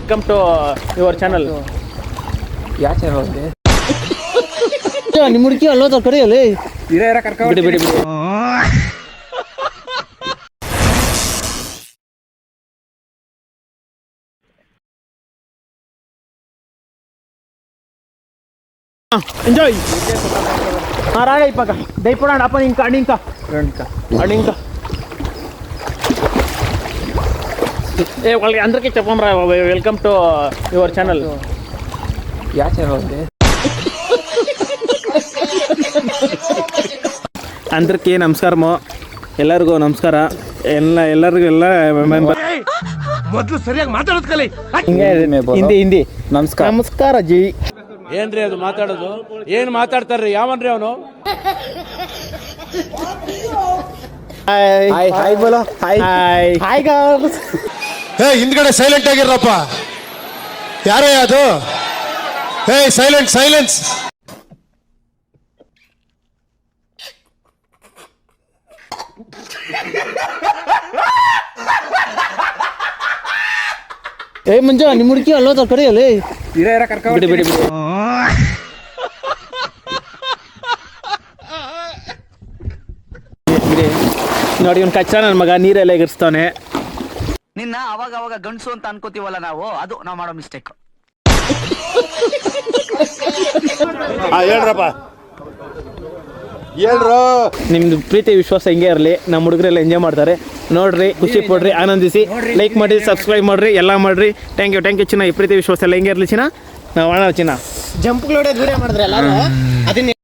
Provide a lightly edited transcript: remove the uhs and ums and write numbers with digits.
Welcome to your channel. ಯಾವ channel ಇದೆ? ನಿಮ್ಮ ಹುಡುಕಿ ಅಲ್ಲೋದ ಕರೆಯಲ್ಲಿ ಬಿಡಿ ಬಿಡಿ ಬಿಡಿ. ఎంజాయ్ రాడా ఇప్పక దైపోడా అప్ప ఇంకా అడింక అడింక ఏ వాళ్ళకి అందరికీ చెప్పం రా. Welcome to your channel. ಯಾವ ಚಾನಲ್ ಇದೆ? అందరికీ నమస్కారము. ಎಲ್ಲರಿಗೂ ನಮಸ್ಕಾರ. ಎಲ್ಲರಿಗೂ ಎಲ್ಲ ಮೊದಲು ಸರಿಯಾಗಿ ಮಾತಾಡೋದು ಕಲಿ. ಹಿಂದಿ ಹಿಂದಿ ನಮಸ್ಕಾರ. ನಮಸ್ಕಾರ ಜಿ. ಏನ್ರಿ ಅದು ಮಾತಾಡೋದು? ಏನ್ ಮಾತಾಡ್ತಾರ್ರಿ? ಯಾವನ್ರಿ ಅವನು? ಹಾಯ್ ಹಾಯ್ ಬೋಲೋ. Hi hi hi girls. ಹಿಂದ್ಗಡೆ ಸೈಲೆಂಟ್ ಆಗಿರಪ್ಪ. ಯಾರೇ ಅದು? Silent silence. ಏ ಮಂಜ ನಿಮ್ಮ ಹುಡುಕಿ ಅಲ್ಲೋದ ಕರೆಯಲ್ಲಿ ಬಿಡಿ ಬಿಡಿ ಬಿಡಿ. ನೋಡಿ ಇವ್ನು ಕಚ್ಚ ನನ್ನ ಮಗ ನೀರೆಲ್ಲ ಎಗರ್ಸ್ತಾನೆ. ನಿನ್ನ ಅವಾಗ ಅವಾಗ ಗಂಡಸು ಅಂತ ಅನ್ಕೋತೀವಲ್ಲ ನಾವು, ಅದು ನಾವು ಮಾಡೋ ಮಿಸ್ಟೇಕ್. ಹೇಳ್ರಪ್ಪ ಹೇಳ್ರು. ನಿಮ್ದು ಪ್ರೀತಿ ವಿಶ್ವಾಸ ಹಿಂಗೆ ಇರಲಿ. ನಮ್ಮ ಹುಡುಗರೆಲ್ಲ ಎಂಜಾಯ್ ಮಾಡ್ತಾರೆ. ನೋಡ್ರಿ, ಖುಷಿ ಪಡ್ರಿ, ಆನಂದಿಸಿ, ಲೈಕ್ ಮಾಡಿ, ಸಬ್ಸ್ಕ್ರೈಬ್ ಮಾಡ್ರಿ, ಎಲ್ಲ ಮಾಡ್ರಿ. ಥ್ಯಾಂಕ್ ಯು ಚಿನ್ನ. ಈ ಪ್ರೀತಿ ವಿಶ್ವಾಸ ಎಲ್ಲ ಹಿಂಗೆ ಇರಲಿ ಚಿನ್ನ. ನಾವು ಮಾಡೋಣ ಚಿನ್ನ. ಜಂಪ್ಗಳು ಹೊಡೆಯೋದು ವಿಡಿಯೋ ಮಾಡಿದ್ರೆ ಎಲ್ಲರೂ ಅದನ್ನ